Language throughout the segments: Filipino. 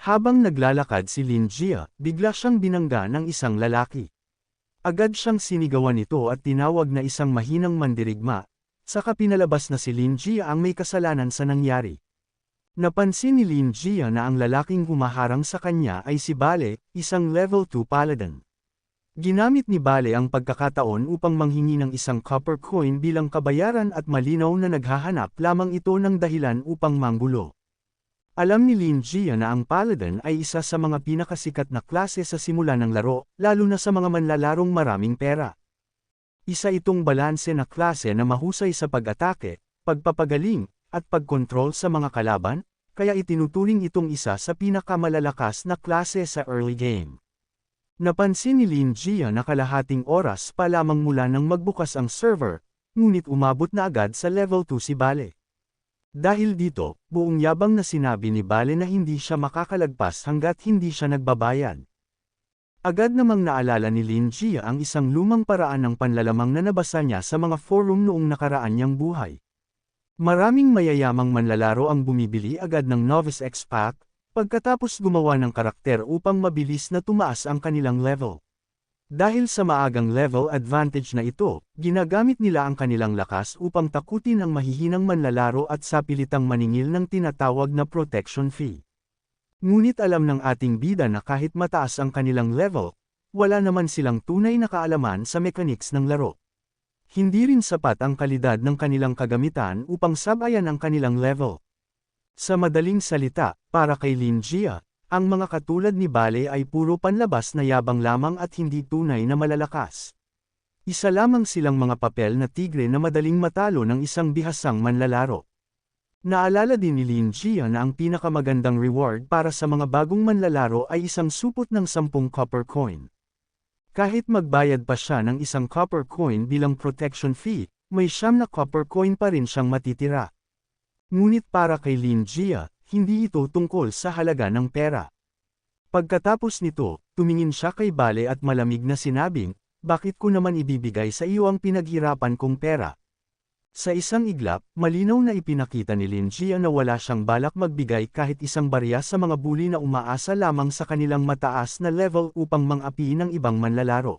Habang naglalakad si Lin Jia, bigla siyang binangga ng isang lalaki. Agad siyang sinigawan nito at tinawag na isang mahinang mandirigma, saka pinalabas na si Lin Jia ang may kasalanan sa nangyari. Napansin ni Lin Jia na ang lalaking humaharang sa kanya ay si Bale, isang level 2 paladin. Ginamit ni Bale ang pagkakataon upang manghingi ng isang copper coin bilang kabayaran at malinaw na naghahanap lamang ito ng dahilan upang manggulo. Alam ni Lin Jia na ang Paladin ay isa sa mga pinakasikat na klase sa simula ng laro, lalo na sa mga manlalarong maraming pera. Isa itong balanse na klase na mahusay sa pag-atake, pagpapagaling, at pagkontrol sa mga kalaban, kaya itinuturing itong isa sa pinakamalalakas na klase sa early game. Napansin ni Lin Jia na kalahating oras pa lamang mula nang magbukas ang server, ngunit umabot na agad sa level 2 si Bale. Dahil dito, buong yabang na sinabi ni Bale na hindi siya makakalagpas hanggat hindi siya nagbabayad. Agad namang naalala ni Lin Jia ang isang lumang paraan ng panlalamang na nabasa niya sa mga forum noong nakaraan niyang buhay. Maraming mayayamang manlalaro ang bumibili agad ng Novice X Pack, pagkatapos gumawa ng karakter upang mabilis na tumaas ang kanilang level. Dahil sa maagang level advantage na ito, ginagamit nila ang kanilang lakas upang takutin ang mahihinang manlalaro at sapilitang maningil ng tinatawag na protection fee. Ngunit alam ng ating bida na kahit mataas ang kanilang level, wala naman silang tunay na kaalaman sa mechanics ng laro. Hindi rin sapat ang kalidad ng kanilang kagamitan upang sabayan ang kanilang level. Sa madaling salita, para kay Lin Jia, ang mga katulad ni Bale ay puro panlabas na yabang lamang at hindi tunay na malalakas. Isa lamang silang mga papel na tigre na madaling matalo ng isang bihasang manlalaro. Naalala din ni Lin Jia na ang pinakamagandang reward para sa mga bagong manlalaro ay isang supot ng 10 copper coin. Kahit magbayad pa siya ng isang copper coin bilang protection fee, may 9 na copper coin pa rin siyang matitira. Ngunit para kay Lin Jia, hindi ito tungkol sa halaga ng pera. Pagkatapos nito, tumingin siya kay Bale at malamig na sinabing, "Bakit ko naman ibibigay sa iyo ang pinaghirapan kong pera?" Sa isang iglap, malinaw na ipinakita ni Lin Jia na wala siyang balak magbigay kahit isang barya sa mga bully na umaasa lamang sa kanilang mataas na level upang mang-api ng ibang manlalaro.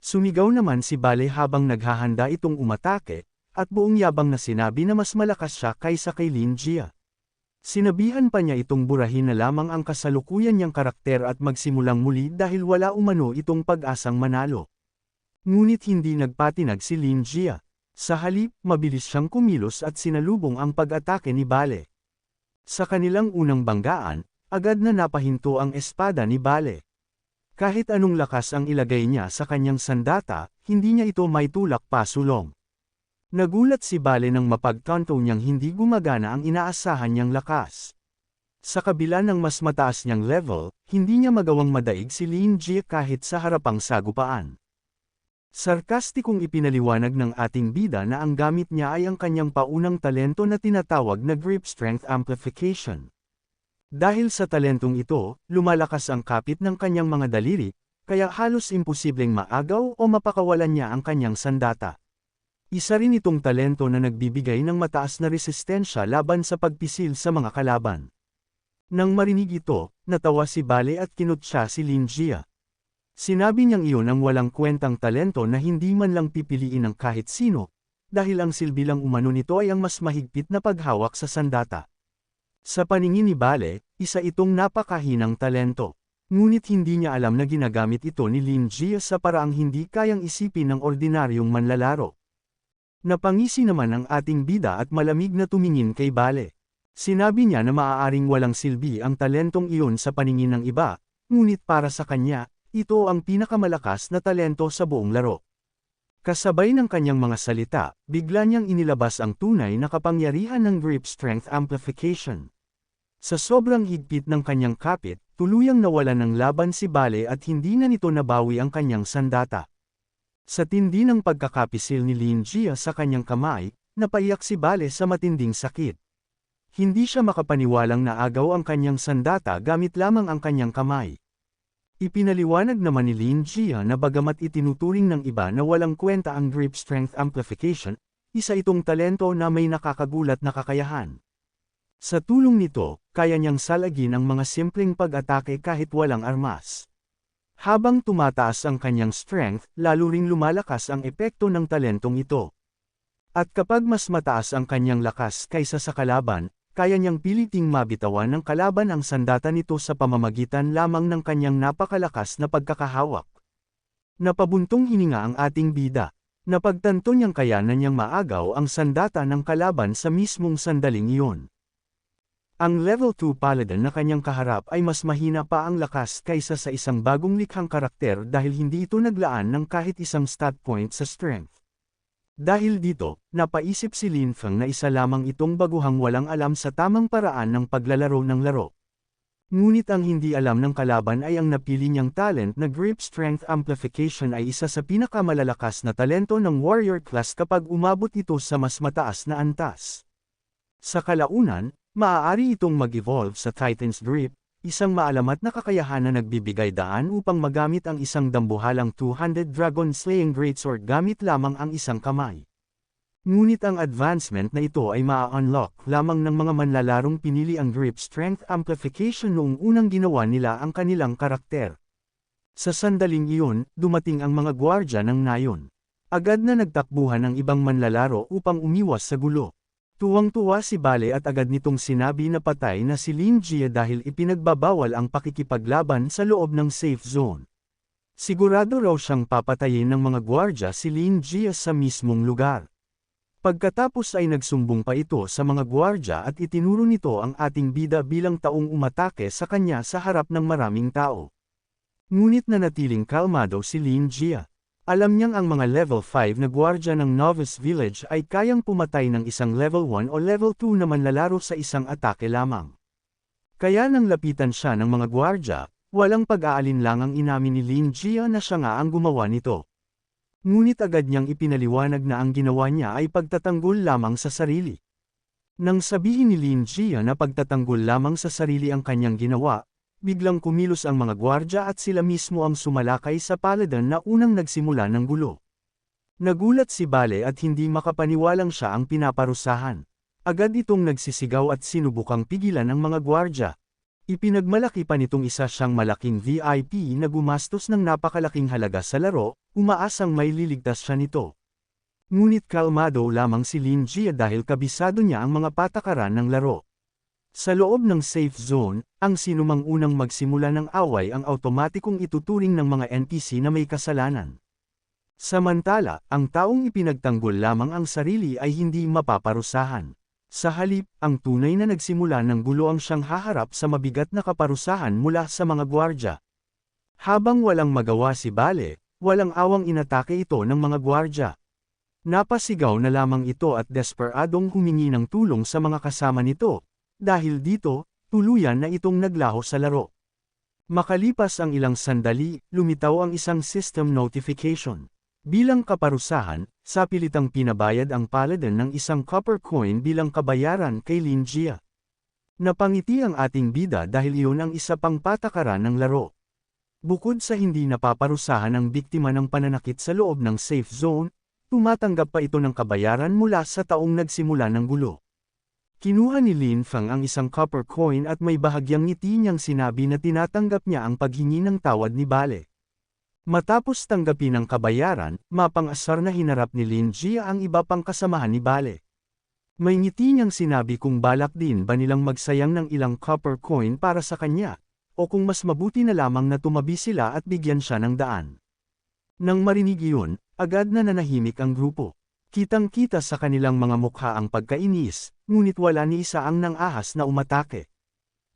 Sumigaw naman si Bale habang naghahanda itong umatake, at buong yabang na sinabi na mas malakas siya kaysa kay Lin Jia. Sinabihan pa niya itong burahin na lamang ang kasalukuyan niyang karakter at magsimulang muli dahil wala umano itong pag-asang manalo. Ngunit hindi nagpatinag si Lin Jia. Sa halip, mabilis siyang kumilos at sinalubong ang pag-atake ni Bale. Sa kanilang unang banggaan, agad na napahinto ang espada ni Bale. Kahit anong lakas ang ilagay niya sa kanyang sandata, hindi niya ito maitulak pa sulong. Nagulat si Bale nang mapagtanto niyang hindi gumagana ang inaasahan niyang lakas. Sa kabila ng mas mataas niyang level, hindi niya magawang madaig si Lin Jia kahit sa harapang sagupaan. Sarkastikong ipinaliwanag ng ating bida na ang gamit niya ay ang kanyang paunang talento na tinatawag na Grip Strength Amplification. Dahil sa talentong ito, lumalakas ang kapit ng kanyang mga daliri, kaya halos imposibleng maagaw o mapakawalan niya ang kanyang sandata. Isa rin itong talento na nagbibigay ng mataas na resistensya laban sa pagpisil sa mga kalaban. Nang marinig ito, natawa si Bale at kinutya si Lin Jia. Sinabi niyang iyon ang walang kwentang talento na hindi man lang pipiliin ng kahit sino, dahil ang silbi lang umano nito ay ang mas mahigpit na paghawak sa sandata. Sa paningin ni Bale, isa itong napakahinang talento. Ngunit hindi niya alam na ginagamit ito ni Lin Jia sa paraang hindi kayang isipin ng ordinaryong manlalaro. Napangisi naman ang ating bida at malamig na tumingin kay Bale. Sinabi niya na maaaring walang silbi ang talentong iyon sa paningin ng iba, ngunit para sa kanya, ito ang pinakamalakas na talento sa buong laro. Kasabay ng kanyang mga salita, bigla niyang inilabas ang tunay na kapangyarihan ng Grip Strength Amplification. Sa sobrang higpit ng kanyang kapit, tuluyang nawalan ng laban si Bale at hindi na nito nabawi ang kanyang sandata. Sa tindi ng pagkakapisil ni Lin Jia sa kanyang kamay, napaiyak si Bale sa matinding sakit. Hindi siya makapaniwalang naagaw ang kanyang sandata gamit lamang ang kanyang kamay. Ipinaliwanag naman ni Lin Jia na bagamat itinuturing ng iba na walang kwenta ang Grip Strength Amplification, isa itong talento na may nakakagulat na kakayahan. Sa tulong nito, kaya niyang salagin ang mga simpleng pag-atake kahit walang armas. Habang tumataas ang kanyang strength, lalo ring lumalakas ang epekto ng talentong ito. At kapag mas mataas ang kanyang lakas kaysa sa kalaban, kaya niyang piliting mabitawan ng kalaban ang sandata nito sa pamamagitan lamang ng kanyang napakalakas na pagkakahawak. Napabuntong hininga ang ating bida. Napagtanto niyang kayanan niyang maagaw ang sandata ng kalaban sa mismong sandaling iyon. Ang level 2 paladin na kanyang kaharap ay mas mahina pa ang lakas kaysa sa isang bagong likhang karakter dahil hindi ito naglaan ng kahit isang stat point sa strength. Dahil dito, napaisip si Lin Feng na isa lamang itong baguhang walang alam sa tamang paraan ng paglalaro ng laro. Ngunit ang hindi alam ng kalaban ay ang napili niyang talent na Grip Strength Amplification ay isa sa pinakamalalakas na talento ng warrior class kapag umabot ito sa mas mataas na antas. Sa kalaunan, maaari itong mag-evolve sa Titan's Grip, isang maalamat na kakayahan na nagbibigay daan upang magamit ang isang dambuhalang 200 Dragon Slaying Greatsword gamit lamang ang isang kamay. Ngunit ang advancement na ito ay maa-unlock lamang ng mga manlalarong pinili ang Grip Strength Amplification noong unang ginawa nila ang kanilang karakter. Sa sandaling iyon, dumating ang mga gwardya ng nayon. Agad na nagtakbuhan ang ibang manlalaro upang umiwas sa gulo. Tuwang-tuwa si Bale at agad nitong sinabi na patay na si Lin Jie dahil ipinagbabawal ang pakikipaglaban sa loob ng safe zone. Sigurado raw siyang papatayin ng mga gwardya si Lin Jie sa mismong lugar. Pagkatapos ay nagsumbong pa ito sa mga gwardya at itinuro nito ang ating bida bilang taong umatake sa kanya sa harap ng maraming tao. Ngunit nanatiling kalmado si Lin Jie. Alam niyang ang mga level 5 na gwardya ng Novice Village ay kayang pumatay ng isang level 1 o level 2 na manlalaro sa isang atake lamang. Kaya nang lapitan siya ng mga gwardya, walang pag-aalinlangang inamin ni Lin Jie na siya nga ang gumawa nito. Ngunit agad niyang ipinaliwanag na ang ginawa niya ay pagtatanggol lamang sa sarili. Nang sabihin ni Lin Jie na pagtatanggol lamang sa sarili ang kanyang ginawa, biglang kumilos ang mga gwardya at sila mismo ang sumalakay sa paladin na unang nagsimula ng gulo. Nagulat si Bale at hindi makapaniwalang siya ang pinaparusahan. Agad itong nagsisigaw at sinubukang pigilan ang mga gwardya. Ipinagmalaki pa nitong isa siyang malaking VIP na gumastos ng napakalaking halaga sa laro, umaasang may liligtas siya nito. Ngunit kalmado lamang si Lin Jie dahil kabisado niya ang mga patakaran ng laro. Sa loob ng safe zone, ang sinumang unang magsimula ng away ang automatikong ituturing ng mga NPC na may kasalanan. Samantala, ang taong ipinagtanggol lamang ang sarili ay hindi mapaparusahan. Sa halip, ang tunay na nagsimula ng gulo ang siyang haharap sa mabigat na kaparusahan mula sa mga gwardya. Habang walang magawa si Bale, walang awang inatake ito ng mga gwardya. Napasigaw na lamang ito at desperadong humingi ng tulong sa mga kasama nito. Dahil dito, tuluyan na itong naglaho sa laro. Makalipas ang ilang sandali, lumitaw ang isang system notification. Bilang kaparusahan, sapilitang pinabayad ang paladin ng isang copper coin bilang kabayaran kay Lin Jie. Napangiti ang ating bida dahil iyon ang isa pang patakaran ng laro. Bukod sa hindi napaparusahan ang biktima ng pananakit sa loob ng safe zone, tumatanggap pa ito ng kabayaran mula sa taong nagsimula ng gulo. Kinuha ni Lin Feng ang isang copper coin at may bahagyang ngiti niyang sinabi na tinatanggap niya ang paghingi ng tawad ni Bale. Matapos tanggapin ang kabayaran, mapang-asar na hinarap ni Lin Jie ang iba pang kasamahan ni Bale. May ngiti niyang sinabi kung balak din ba nilang magsayang ng ilang copper coin para sa kanya, o kung mas mabuti na lamang na tumabi sila at bigyan siya ng daan. Nang marinig iyon, agad na nanahimik ang grupo. Kitang-kita sa kanilang mga mukha ang pagkainis, ngunit wala ni isa ang nang-ahas na umatake.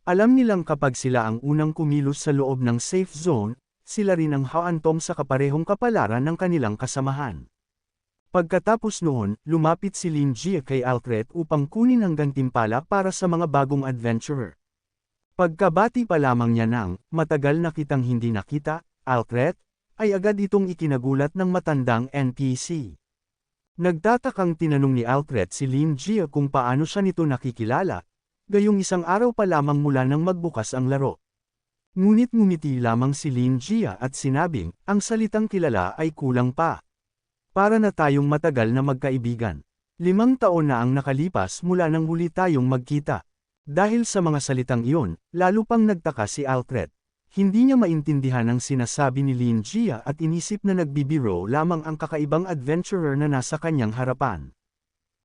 Alam nilang kapag sila ang unang kumilos sa loob ng safe zone, sila rin ang haantong sa kaparehong kapalaran ng kanilang kasamahan. Pagkatapos noon, lumapit si Lin Jie kay Alfred upang kunin ang gantimpala para sa mga bagong adventurer. Pagkabati pa lamang niya ng, matagal na kitang hindi nakita, Alfred, ay agad itong ikinagulat ng matandang NPC. Nagtatakang tinanong ni Alfred si Lin Jie kung paano siya nito nakikilala, gayong isang araw pa lamang mula nang magbukas ang laro. Ngunit ngumiti lamang si Lin Jie at sinabing, ang salitang kilala ay kulang pa. Para na tayong matagal na magkaibigan. 5 taon na ang nakalipas mula nang huli tayong magkita. Dahil sa mga salitang iyon, lalo pang nagtaka si Alfred. Hindi niya maintindihan ang sinasabi ni Lin Jia at inisip na nagbibiro lamang ang kakaibang adventurer na nasa kanyang harapan.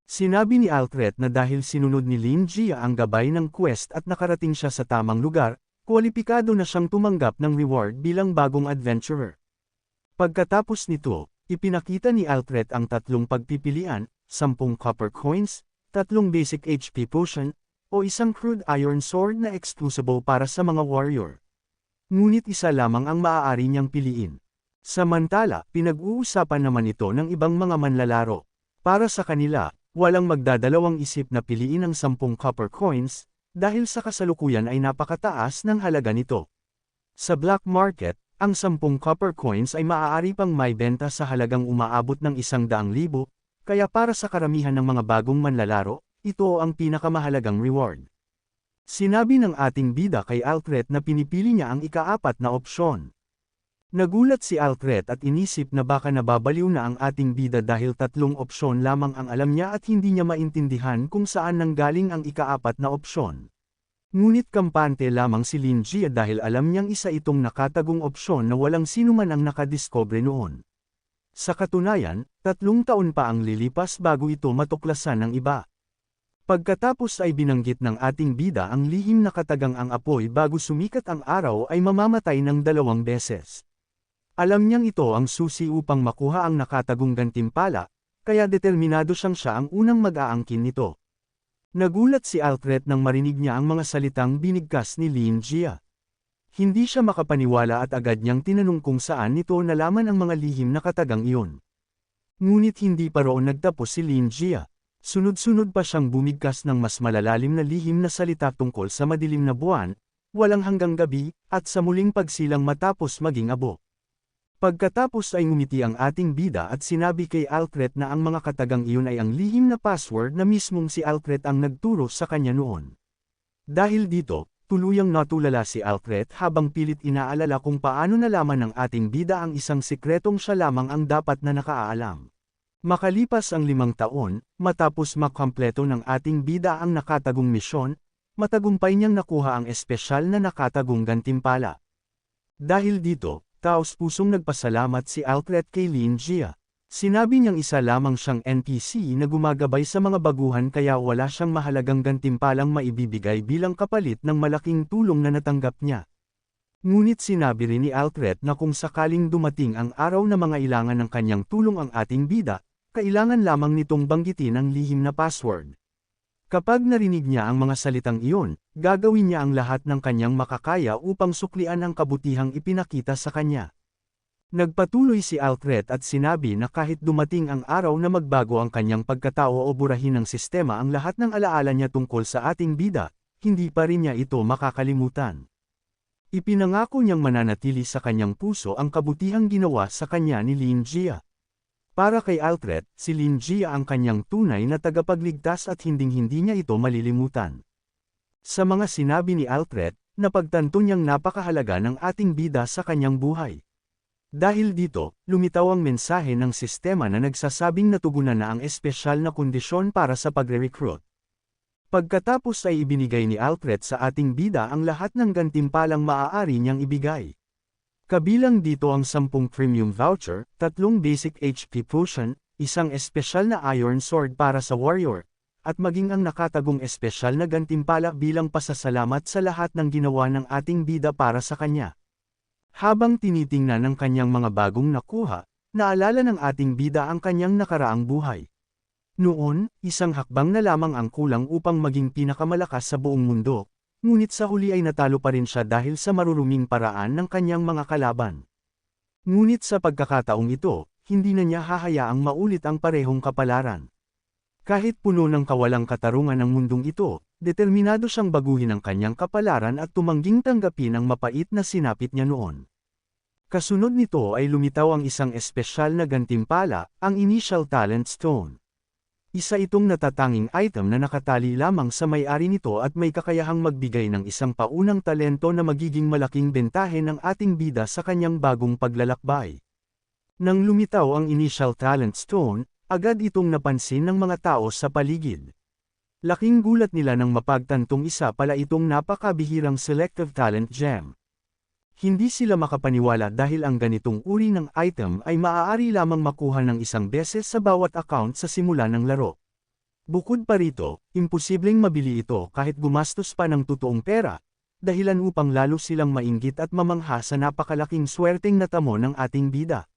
Sinabi ni Alfred na dahil sinunod ni Lin Jia ang gabay ng quest at nakarating siya sa tamang lugar, kwalipikado na siyang tumanggap ng reward bilang bagong adventurer. Pagkatapos nito, ipinakita ni Alfred ang tatlong pagpipilian, 10 copper coins, 3 basic HP potion, o isang crude iron sword na exclusable para sa mga warrior. Ngunit isa lamang ang maaari niyang piliin. Samantala, pinag-uusapan naman ito ng ibang mga manlalaro. Para sa kanila, walang magdadalawang isip na piliin ang 10 copper coins, dahil sa kasalukuyan ay napakataas ng halaga nito. Sa black market, ang 10 copper coins ay maaari pang maibenta sa halagang umaabot ng 100,000, kaya para sa karamihan ng mga bagong manlalaro, ito ang pinakamahalagang reward. Sinabi ng ating bida kay Alfred na pinipili niya ang ika-4 na opsyon. Nagulat si Alfred at inisip na baka nababaliw na ang ating bida dahil 3 opsyon lamang ang alam niya at hindi niya maintindihan kung saan nanggaling ang ika-4 na opsyon. Ngunit kampante lamang si Lin Jia dahil alam niyang isa itong nakatagong opsyon na walang sinuman ang nakadiscover noon. Sa katunayan, 3 taon pa ang lilipas bago ito matuklasan ng iba. Pagkatapos ay binanggit ng ating bida ang lihim na katagang ang apoy bago sumikat ang araw ay mamamatay ng 2 beses. Alam niyang ito ang susi upang makuha ang nakatagong gantimpala, kaya determinado siya ang unang mag-aangkin nito. Nagulat si Alfred nang marinig niya ang mga salitang binigkas ni Lin Jia. Hindi siya makapaniwala at agad niyang tinanong kung saan nito nalaman ang mga lihim na katagang iyon. Ngunit hindi pa roon nagtapos si Lin Jia. Sunod-sunod pa siyang bumigkas ng mas malalalim na lihim na salita tungkol sa madilim na buwan, walang hanggang gabi, at sa muling pagsilang matapos maging abo. Pagkatapos ay ngumiti ang ating bida at sinabi kay Alfred na ang mga katagang iyon ay ang lihim na password na mismong si Alfred ang nagturo sa kanya noon. Dahil dito, tuluyang natulala si Alfred habang pilit inaalala kung paano nalaman ng ating bida ang isang sikretong siya lamang ang dapat na nakaalam. Makalipas ang 5 taon, matapos makompleto ng ating bida ang nakatagong misyon, matagumpay niyang nakuha ang espesyal na nakatagong gantimpala. Dahil dito, taos-pusong nagpasalamat si Alfred kay Lin Jia. Sinabi niyang isa lamang siyang NPC na gumagabay sa mga baguhan kaya wala siyang mahalagang gantimpalang maibibigay bilang kapalit ng malaking tulong na natanggap niya. Ngunit sinabi rin ni Alfred na kung sakaling dumating ang araw na mangailangan ng kanyang tulong ang ating bida, kailangan lamang nitong banggitin ang lihim na password. Kapag narinig niya ang mga salitang iyon, gagawin niya ang lahat ng kanyang makakaya upang suklian ang kabutihang ipinakita sa kanya. Nagpatuloy si Alfred at sinabi na kahit dumating ang araw na magbago ang kanyang pagkatao o burahin ng sistema ang lahat ng alaala niya tungkol sa ating bida, hindi pa rin niya ito makakalimutan. Ipinangako niyang mananatili sa kanyang puso ang kabutihang ginawa sa kanya ni Lin Jia. Para kay Alfred, si Lin Jia ang kanyang tunay na tagapagligtas at hinding-hindi niya ito malilimutan. Sa mga sinabi ni Alfred, napagtanto niyang napakahalaga ng ating bida sa kanyang buhay. Dahil dito, lumitaw ang mensahe ng sistema na nagsasabing natugunan na ang espesyal na kondisyon para sa pagre-recruit. Pagkatapos ay ibinigay ni Alfred sa ating bida ang lahat ng gantimpalang maaari niyang ibigay. Kabilang dito ang 10 premium voucher, 3 basic HP potion, isang espesyal na iron sword para sa warrior, at maging ang nakatagong espesyal na gantimpala bilang pasasalamat sa lahat ng ginawa ng ating bida para sa kanya. Habang tinitingnan ng kanyang mga bagong nakuha, naalala ng ating bida ang kanyang nakaraang buhay. Noon, isang hakbang na lamang ang kulang upang maging pinakamalakas sa buong mundo. Ngunit sa huli ay natalo pa rin siya dahil sa maruruming paraan ng kanyang mga kalaban. Ngunit sa pagkakataong ito, hindi na niya hahayaang maulit ang parehong kapalaran. Kahit puno ng kawalang katarungan ang mundong ito, determinado siyang baguhin ang kanyang kapalaran at tumangging tanggapin ang mapait na sinapit niya noon. Kasunod nito ay lumitaw ang isang espesyal na gantimpala, ang Initial Talent Stone. Isa itong natatanging item na nakatali lamang sa may-ari nito at may kakayahang magbigay ng isang paunang talento na magiging malaking bentahe ng ating bida sa kanyang bagong paglalakbay. Nang lumitaw ang Initial Talent Stone, agad itong napansin ng mga tao sa paligid. Laking gulat nila nang mapagtantong isa pala itong napakabihirang selective talent gem. Hindi sila makapaniwala dahil ang ganitong uri ng item ay maaari lamang makuha ng isang beses sa bawat account sa simula ng laro. Bukod pa rito, imposibleng mabili ito kahit gumastos pa ng totoong pera, dahilan upang lalo silang mainggit at mamangha sa napakalaking swerteng natamo ng ating bida.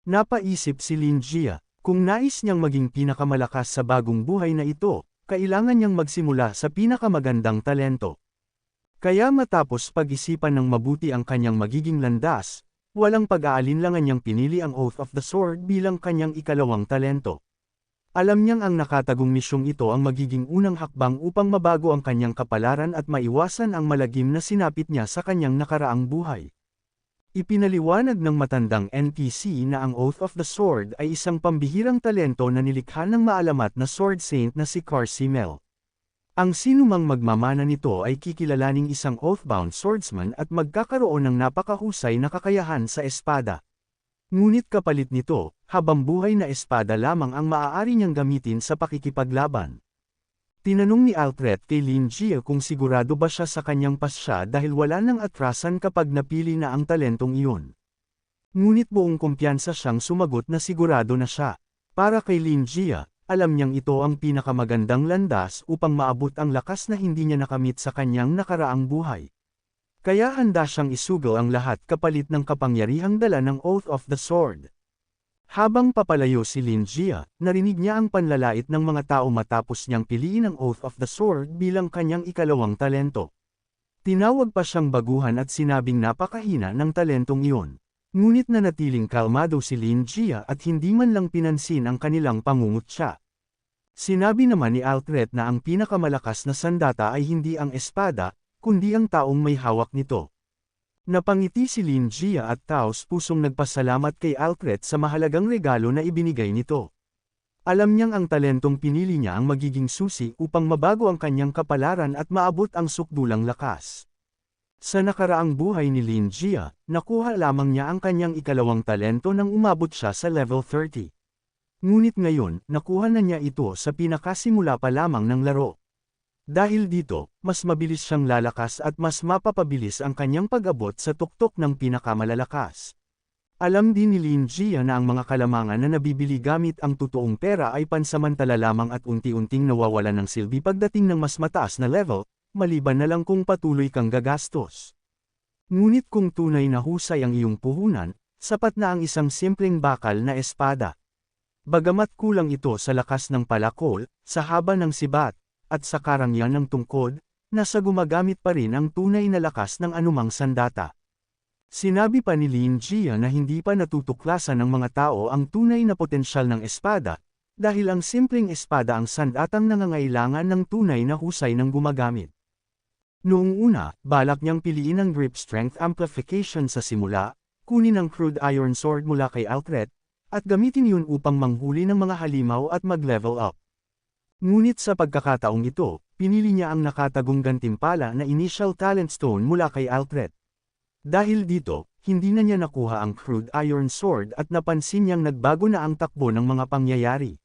Napaisip si Lin Jia, kung nais niyang maging pinakamalakas sa bagong buhay na ito, kailangan niyang magsimula sa pinakamagandang talento. Kaya matapos pag-isipan ng mabuti ang kanyang magiging landas, walang pag-aalinlangan niyang pinili ang Oath of the Sword bilang kanyang ikalawang talento. Alam niyang ang nakatagong misyong ito ang magiging unang hakbang upang mabago ang kanyang kapalaran at maiwasan ang malagim na sinapit niya sa kanyang nakaraang buhay. Ipinaliwanag ng matandang NPC na ang Oath of the Sword ay isang pambihirang talento na nilikha ng maalamat na Sword Saint na si Carsimel. Ang sinumang magmamana nito ay kikilalaning isang Oathbound Swordsman at magkakaroon ng napakahusay na kakayahan sa espada. Ngunit kapalit nito, habang buhay na espada lamang ang maaari niyang gamitin sa pakikipaglaban. Tinanong ni Alfred kay Lin Jia kung sigurado ba siya sa kanyang pasya dahil wala nang atrasan kapag napili na ang talentong iyon. Ngunit buong kumpiyansa siyang sumagot na sigurado na siya. Para kay Lin Jia, alam niyang ito ang pinakamagandang landas upang maabot ang lakas na hindi niya nakamit sa kanyang nakaraang buhay. Kaya handa siyang isugal ang lahat kapalit ng kapangyarihang dala ng Oath of the Sword. Habang papalayo si Lin Jia, narinig niya ang panlalait ng mga tao matapos niyang piliin ang Oath of the Sword bilang kanyang ikalawang talento. Tinawag pa siyang baguhan at sinabing napakahina ng talentong iyon. Ngunit nanatiling kalmado si Lin Jia at hindi man lang pinansin ang kanilang pangungutya. Sinabi naman ni Alfred na ang pinakamalakas na sandata ay hindi ang espada, kundi ang taong may hawak nito. Napangiti si Lin Jia at taos pusong nagpasalamat kay Alfred sa mahalagang regalo na ibinigay nito. Alam niyang ang talentong pinili niya ang magiging susi upang mabago ang kanyang kapalaran at maabot ang sukdulang lakas. Sa nakaraang buhay ni Lin Jia, nakuha lamang niya ang kanyang ikalawang talento nang umabot siya sa level 30. Ngunit ngayon, nakuha na niya ito sa pinakasimula pa lamang ng laro. Dahil dito, mas mabilis siyang lalakas at mas mapapabilis ang kanyang pag-abot sa tuktok ng pinakamalalakas. Alam din ni Lin Jia na ang mga kalamangan na nabibili gamit ang totoong pera ay pansamantala lamang at unti-unting nawawalan ng silbi pagdating ng mas mataas na level, maliban na lang kung patuloy kang gagastos. Ngunit kung tunay na husay ang iyong puhunan, sapat na ang isang simpleng bakal na espada. Bagamat kulang ito sa lakas ng palakol, sa haba ng sibat, at sa karangyan ng tungkod, nasa gumagamit pa rin ang tunay na lakas ng anumang sandata. Sinabi pa ni Lin Jia na hindi pa natutuklasan ng mga tao ang tunay na potensyal ng espada, dahil ang simpleng espada ang sandatang nangangailangan ng tunay na husay ng gumagamit. Noong una, balak niyang piliin ang grip strength amplification sa simula, kunin ang crude iron sword mula kay Alfred, at gamitin yun upang manghuli ng mga halimaw at mag-level up. Ngunit sa pagkakataong ito, pinili niya ang nakatagong gantimpala na initial talent stone mula kay Alfred. Dahil dito, hindi na niya nakuha ang crude iron sword at napansin niyang nagbago na ang takbo ng mga pangyayari.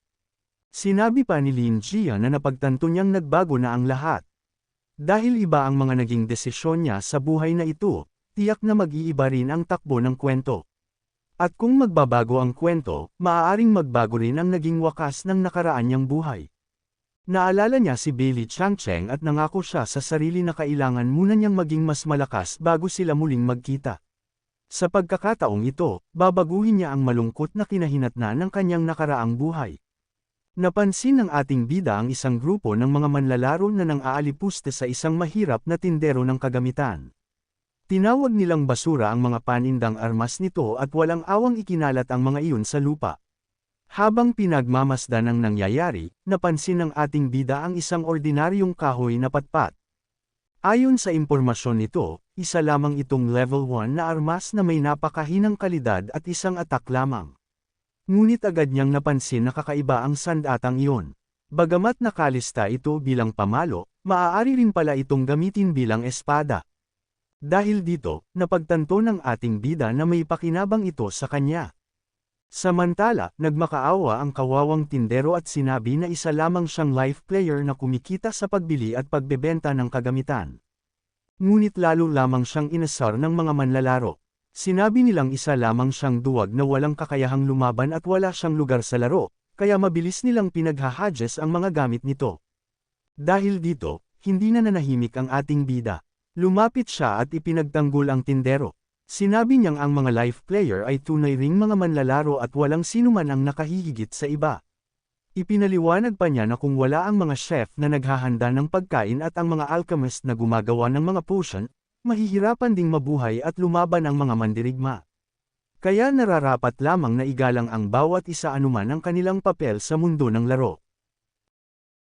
Sinabi pa ni Lin Jia na napagtanto niyang nagbago na ang lahat. Dahil iba ang mga naging desisyon niya sa buhay na ito, tiyak na mag-iiba rin ang takbo ng kwento. At kung magbabago ang kwento, maaaring magbago rin ang naging wakas ng nakaraan niyang buhay. Naalala niya si Bailey Changcheng at nangako siya sa sarili na kailangan muna niyang maging mas malakas bago sila muling magkita. Sa pagkakataong ito, babaguhin niya ang malungkot na kinahinatnan ng kanyang nakaraang buhay. Napansin ng ating bida ang isang grupo ng mga manlalaro na nang-aalipuste sa isang mahirap na tindero ng kagamitan. Tinawag nilang basura ang mga panindang armas nito at walang awang ikinalat ang mga iyon sa lupa. Habang pinagmamasdan ang nangyayari, napansin ng ating bida ang isang ordinaryong kahoy na patpat. Ayon sa impormasyon nito, isa lamang itong level 1 na armas na may napakahinang kalidad at isang atak lamang. Ngunit agad niyang napansin na kakaiba ang sandatang iyon. Bagamat nakalista ito bilang pamalo, maaari rin pala itong gamitin bilang espada. Dahil dito, napagtanto ng ating bida na may pakinabang ito sa kanya. Samantala, nagmakaawa ang kawawang tindero at sinabi na isa lamang siyang life player na kumikita sa pagbili at pagbebenta ng kagamitan. Ngunit lalo lamang siyang inasar ng mga manlalaro. Sinabi nilang isa lamang siyang duwag na walang kakayahang lumaban at wala siyang lugar sa laro, kaya mabilis nilang pinaghahadges ang mga gamit nito. Dahil dito, hindi na nanahimik ang ating bida. Lumapit siya at ipinagtanggol ang tindero. Sinabi niyang ang mga life player ay tunay ring mga manlalaro at walang sinuman ang nakahihigit sa iba. Ipinaliwanag pa niya na kung wala ang mga chef na naghahanda ng pagkain at ang mga alchemist na gumagawa ng mga potion, mahihirapan ding mabuhay at lumaban ang mga mandirigma. Kaya nararapat lamang na igalang ang bawat isa anuman ang kanilang papel sa mundo ng laro.